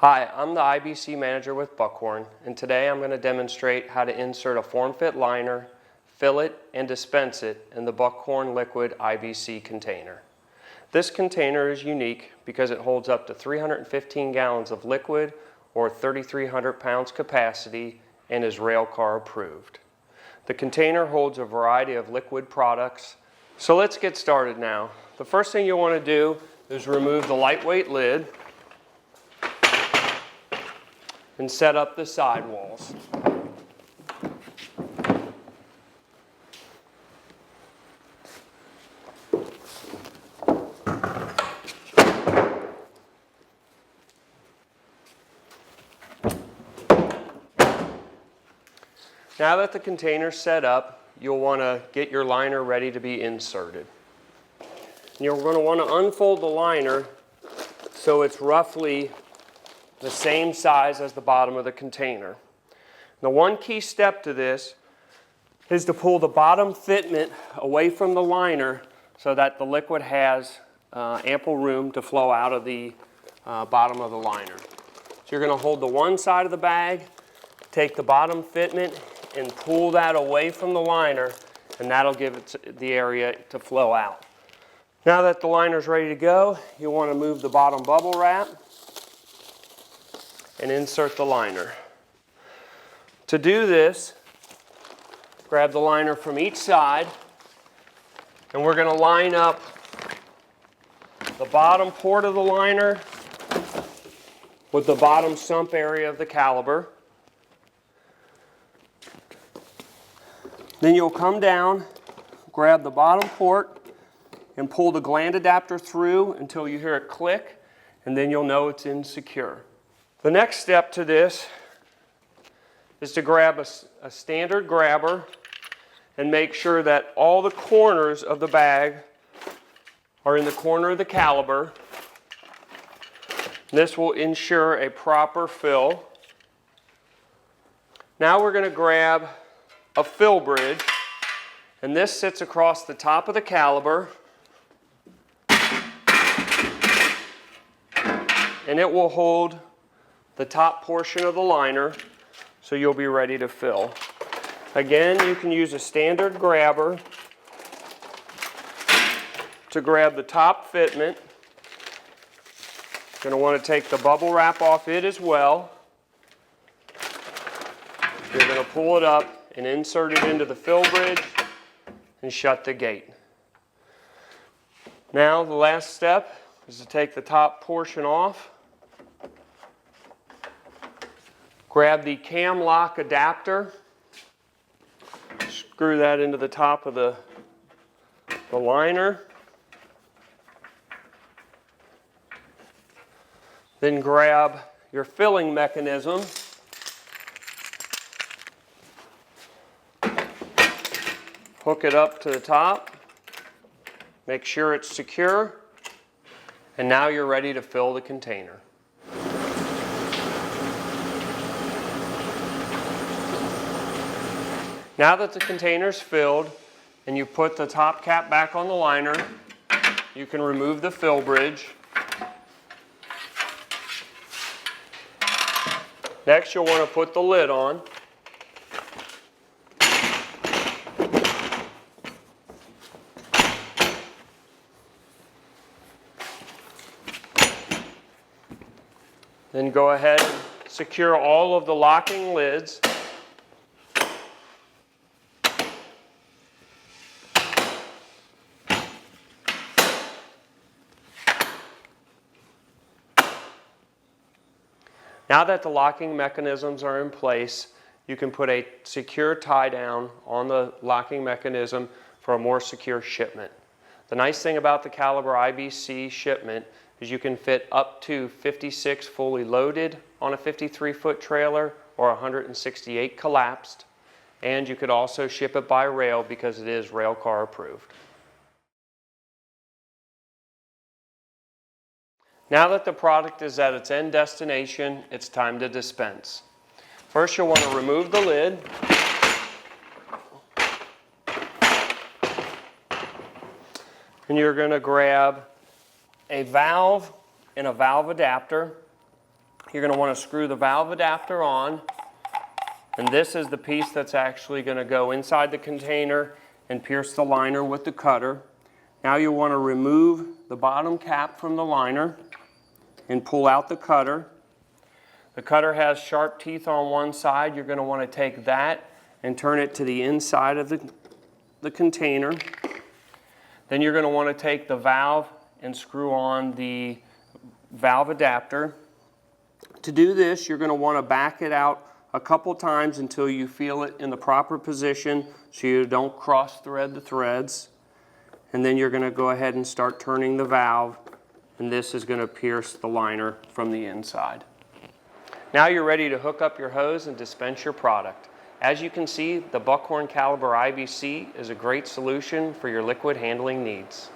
Hi, I'm the IBC manager with Buckhorn, and today I'm going to demonstrate how to insert a form-fit liner, fill it, and dispense it in the Buckhorn liquid IBC container. This container is unique because it holds up to 315 gallons of liquid or 3,300 pounds capacity and is railcar approved. The container holds a variety of liquid products. So let's get started now. The first thing you'll want to do is remove the lightweight lid and set up the sidewalls. Now that the container's set up, you'll want to get your liner ready to be inserted. You're going to want to unfold the liner so it's roughly the same size as the bottom of the container. The one key step to this is to pull the bottom fitment away from the liner so that the liquid has ample room to flow out of the bottom of the liner. So you're going to hold the one side of the bag, take the bottom fitment and pull that away from the liner, and that'll give it the area to flow out. Now that the liner's ready to go, you'll want to move the bottom bubble wrap and insert the liner. To do this, grab the liner from each side, and we're going to line up the bottom port of the liner with the bottom sump area of the caliber. Then you'll come down, grab the bottom port, and pull the gland adapter through until you hear it click, and then you'll know it's insecure. The next step to this is to grab a standard grabber and make sure that all the corners of the bag are in the corner of the caliber. This will ensure a proper fill. Now we're going to grab a fill bridge, and this sits across the top of the caliber, and it will hold the top portion of the liner so you'll be ready to fill. Again, you can use a standard grabber to grab the top fitment. You're going to want to take the bubble wrap off it as well. You're going to pull it up and insert it into the fill bridge and shut the gate. Now the last step is to take the top portion off. Grab the cam lock adapter, screw that into the top of the liner. Then grab your filling mechanism. Hook it up to the top. Make sure it's secure. And now you're ready to fill the container. Now that the container's filled and you put the top cap back on the liner, you can remove the fill bridge. Next, you'll want to put the lid on. Then go ahead and secure all of the locking lids. Now that the locking mechanisms are in place, you can put a secure tie down on the locking mechanism for a more secure shipment. The nice thing about the Caliber IBC shipment is you can fit up to 56 fully loaded on a 53-foot trailer or 168 collapsed, and you could also ship it by rail because it is railcar approved. Now that the product is at its end destination, it's time to dispense. First, you'll want to remove the lid. And you're going to grab a valve and a valve adapter. You're going to want to screw the valve adapter on, and this is the piece that's actually going to go inside the container and pierce the liner with the cutter. Now you'll want to remove the bottom cap from the liner and pull out the cutter. The cutter has sharp teeth on one side. You're going to want to take that and turn it to the inside of the container. Then you're going to want to take the valve and screw on the valve adapter. To do this, you're going to want to back it out a couple times until you feel it in the proper position so you don't cross thread the threads. And then you're going to go ahead and start turning the valve, and this is going to pierce the liner from the inside. Now you're ready to hook up your hose and dispense your product. As you can see, the Buckhorn Caliber IBC is a great solution for your liquid handling needs.